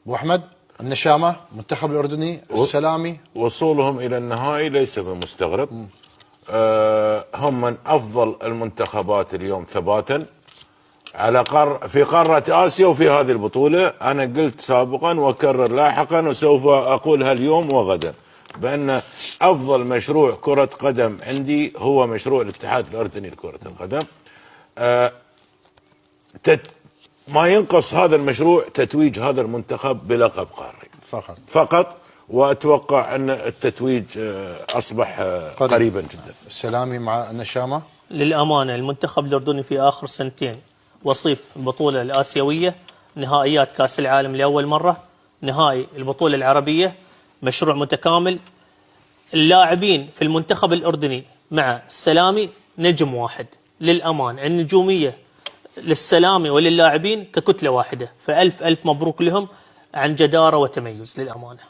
ابو احمد، النشامه، المنتخب الاردني، السلامي، وصولهم الى النهائي ليس بمستغرب. هم من افضل المنتخبات اليوم ثباتا على في قارة آسيا وفي هذه البطولة. أنا قلت سابقا وأكرر لاحقا وسوف أقولها اليوم وغدا بأن أفضل مشروع كرة قدم عندي هو مشروع الاتحاد الأردني لكرة القدم. ما ينقص هذا المشروع تتويج هذا المنتخب بلقب قاري فقط، وأتوقع أن التتويج أصبح قريبا جدا. السلامي مع النشامة. للأمانة المنتخب الأردني في آخر سنتين وصيف البطولة الآسيوية، نهائيات كأس العالم لأول مرة، نهائي البطولة العربية، مشروع متكامل. اللاعبين في المنتخب الأردني مع السلامي نجم واحد للأمان، النجومية للسلامي وللاعبين ككتلة واحدة، فألف ألف مبروك لهم عن جدارة وتميز للأمانة.